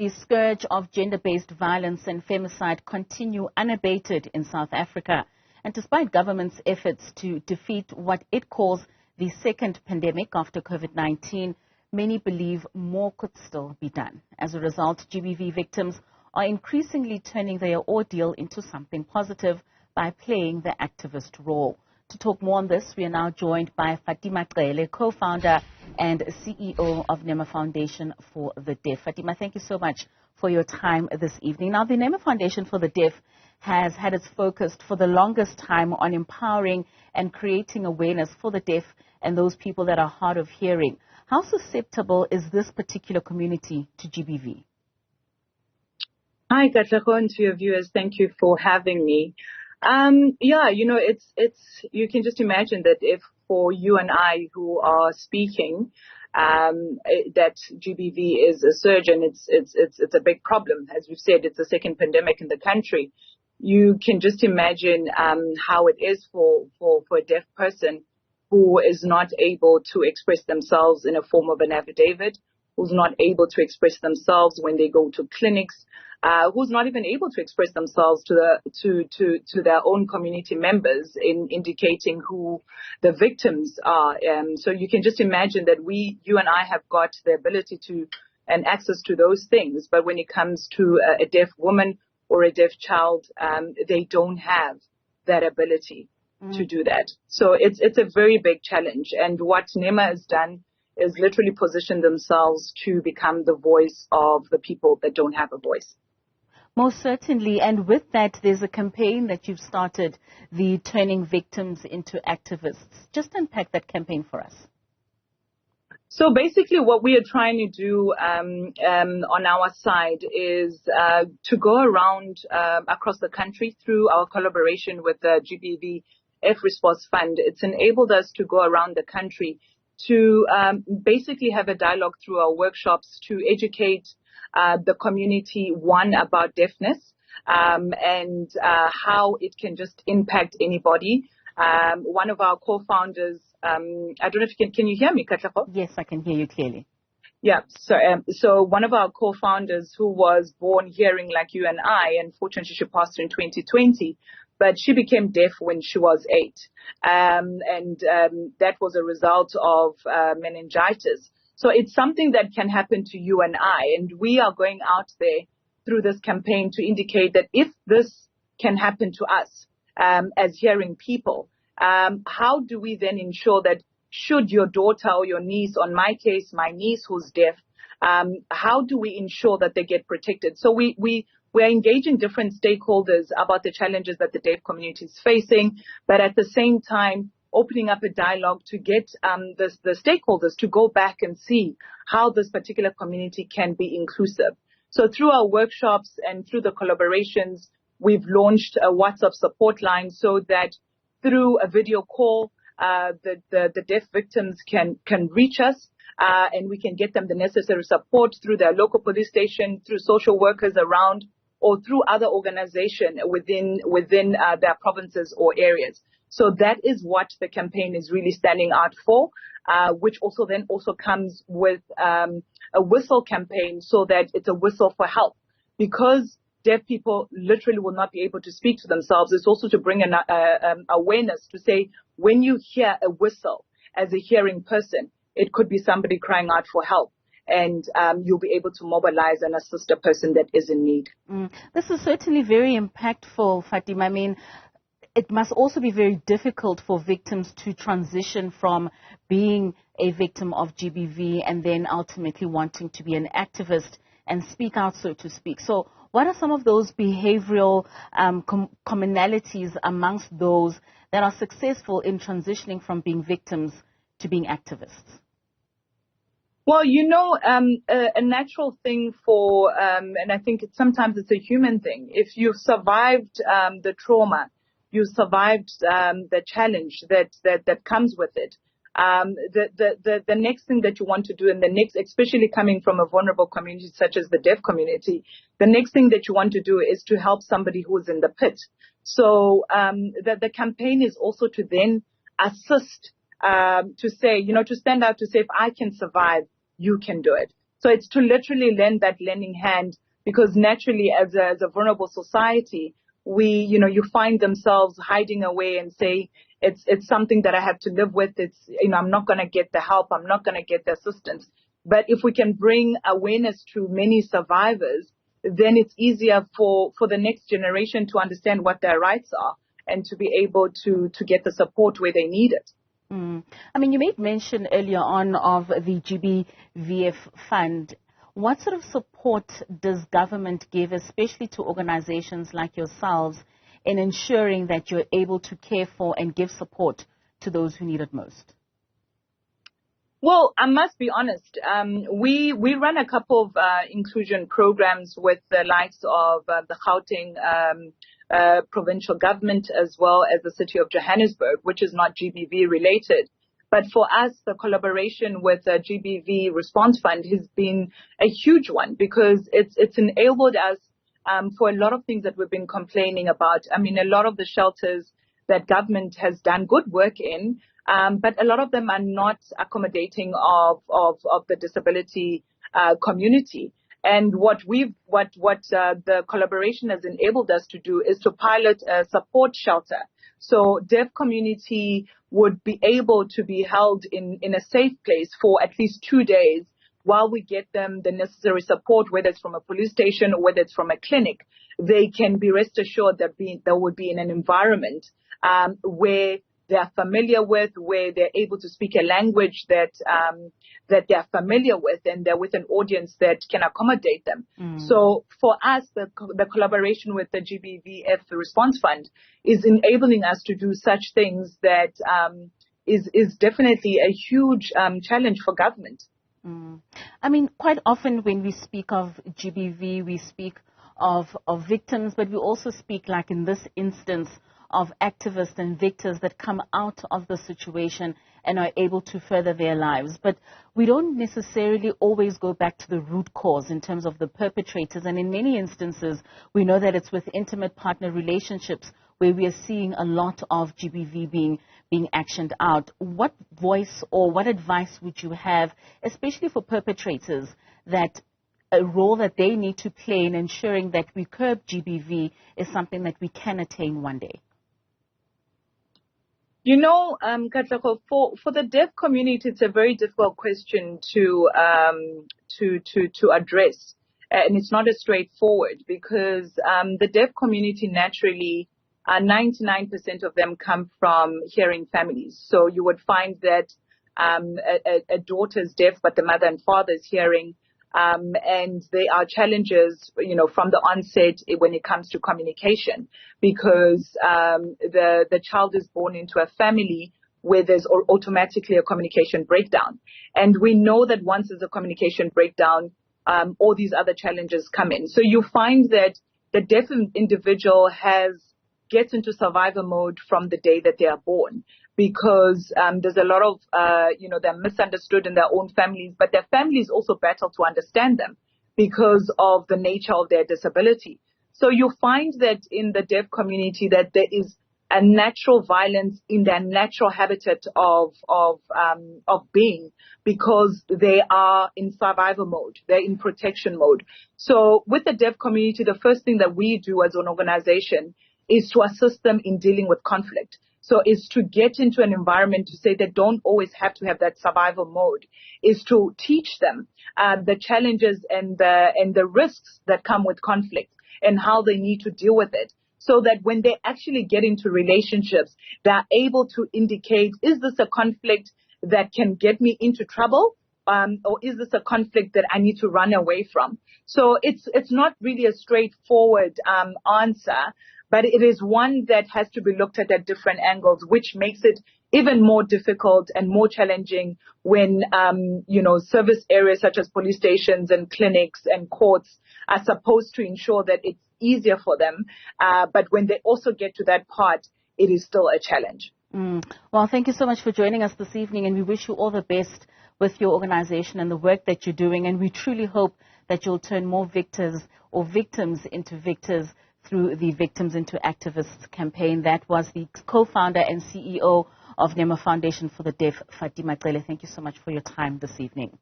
The scourge of gender-based violence and femicide continue unabated in South Africa. And despite government's efforts to defeat what it calls the second pandemic after COVID-19, many believe more could still be done. As a result, GBV victims are increasingly turning their ordeal into something positive by playing the activist role. To talk more on this, we are now joined by Fatima Cele, co-founder and CEO of Neema Foundation for the Deaf. Fatima, thank you so much for your time this evening. Now, the Neema Foundation for the Deaf has had its focus for the longest time on empowering and creating awareness for the deaf and those people that are hard of hearing. How susceptible is this particular community to GBV? Hi, Katlego, and to your viewers, thank you for having me. You can just imagine that if for you and I who are speaking, that GBV is a surge and it's a big problem. As we've said, it's the second pandemic in the country. You can just imagine how it is for a deaf person who is not able to express themselves in a form of an affidavit, who's not able to express themselves when they go to clinics, who's not even able to express themselves to their own community members in indicating who the victims are. So you can just imagine that you and I have got the ability to and access to those things, but when it comes to a deaf woman or a deaf child, they don't have that ability to do that. So it's a very big challenge. And what Neema has done is literally position themselves to become the voice of the people that don't have a voice. Most certainly. And with that, there's a campaign that you've started, the Turning Victims into Activists. Just unpack that campaign for us. So basically what we are trying to do on our side is to go around across the country through our collaboration with the GBV F Response Fund. It's enabled us to go around the country to basically have a dialogue through our workshops to educate the community, one, about deafness and how it can just impact anybody. One of our co-founders, I don't know if you can you hear me, Katlego? Yes, I can hear you clearly. Yeah, so one of our co-founders who was born hearing like you and I, unfortunately she passed in 2020, but she became deaf when she was 8. That was a result of meningitis. So it's something that can happen to you and I, and we are going out there through this campaign to indicate that if this can happen to us as hearing people, how do we then ensure that should your daughter or your niece, on my case, my niece who's deaf, how do we ensure that they get protected? So we're engaging different stakeholders about the challenges that the deaf community is facing, but at the same time, opening up a dialogue to get the stakeholders to go back and see how this particular community can be inclusive. So through our workshops and through the collaborations, we've launched a WhatsApp support line so that through a video call, the deaf victims can reach us and we can get them the necessary support through their local police station, through social workers around, or through other organizations within their provinces or areas. So that is what the campaign is really standing out for, which also comes with a whistle campaign so that it's a whistle for help. Because deaf people literally will not be able to speak to themselves, it's also to bring an awareness to say when you hear a whistle as a hearing person, it could be somebody crying out for help. And you'll be able to mobilize and assist a person that is in need. This is certainly very impactful, Fatima. I mean, it must also be very difficult for victims to transition from being a victim of GBV and then ultimately wanting to be an activist and speak out, so to speak. So what are some of those behavioral commonalities amongst those that are successful in transitioning from being victims to being activists? Well, a natural thing for, and I think sometimes it's a human thing. If you've survived the trauma, you survived the challenge that comes with it. The next thing that you want to do, and especially coming from a vulnerable community such as the deaf community, the next thing that you want to do is to help somebody who's in the pit. So the campaign is also to then assist, to say, to stand out, to say, if I can survive, you can do it. So it's to literally lend that lending hand, because naturally as a vulnerable society, you find themselves hiding away and say, it's something that I have to live with. It's, I'm not going to get the help. I'm not going to get the assistance. But if we can bring awareness to many survivors, then it's easier for the next generation to understand what their rights are and to be able to get the support where they need it. I mean, you made mention earlier on of the GBVF fund. What sort of support does government give, especially to organizations like yourselves, in ensuring that you're able to care for and give support to those who need it most? Well, I must be honest. We run a couple of inclusion programs with the likes of the Gauteng provincial government, as well as the city of Johannesburg, which is not GBV related. But for us, the collaboration with the GBV Response Fund has been a huge one, because it's enabled us for a lot of things that we've been complaining about. I mean, a lot of the shelters that government has done good work in, but a lot of them are not accommodating of the disability community. And what the collaboration has enabled us to do is to pilot a support shelter. So deaf community would be able to be held in a safe place for at least 2 days while we get them the necessary support, whether it's from a police station or whether it's from a clinic. They can be rest assured that they would be in an environment where they are familiar with, where they're able to speak a language that they're familiar with, and they're with an audience that can accommodate them. So for us, the collaboration with the GBVF Response Fund is enabling us to do such things that is definitely a huge challenge for government. I mean, quite often when we speak of GBV, we speak of victims, but we also speak, like in this instance, of activists and victors that come out of the situation and are able to further their lives. But we don't necessarily always go back to the root cause in terms of the perpetrators. And in many instances, we know that it's with intimate partner relationships where we are seeing a lot of GBV being actioned out. What voice or what advice would you have, especially for perpetrators, that a role that they need to play in ensuring that we curb GBV is something that we can attain one day? Katlego, for the deaf community, it's a very difficult question to address, and it's not as straightforward, because the deaf community naturally, 99% of them come from hearing families. So you would find that a daughter is deaf, but the mother and father is hearing. And there are challenges, from the onset when it comes to communication, because the child is born into a family where there's automatically a communication breakdown. And we know that once there's a communication breakdown, all these other challenges come in. So you find that the deaf individual gets into survivor mode from the day that they are born, because there's a lot of, they're misunderstood in their own families, but their families also battle to understand them because of the nature of their disability. So you find that in the deaf community that there is a natural violence in their natural habitat of being, because they are in survival mode, they're in protection mode. So with the deaf community, the first thing that we do as an organization is to assist them in dealing with conflict. So is to get into an environment to say they don't always have to have that survival mode, is to teach them the challenges and the risks that come with conflict and how they need to deal with it, so that when they actually get into relationships, they're able to indicate, is this a conflict that can get me into trouble? Or is this a conflict that I need to run away from? So it's not really a straightforward answer, but it is one that has to be looked at different angles, which makes it even more difficult and more challenging when, service areas such as police stations and clinics and courts are supposed to ensure that it's easier for them. But when they also get to that part, it is still a challenge. Well, thank you so much for joining us this evening, and we wish you all the best with your organization and the work that you're doing. And we truly hope that you'll turn more victors or victims into victors through the Victims into Activists campaign. That was the co-founder and CEO of Neema Foundation for the Deaf, Fatima Cele. Thank you so much for your time this evening.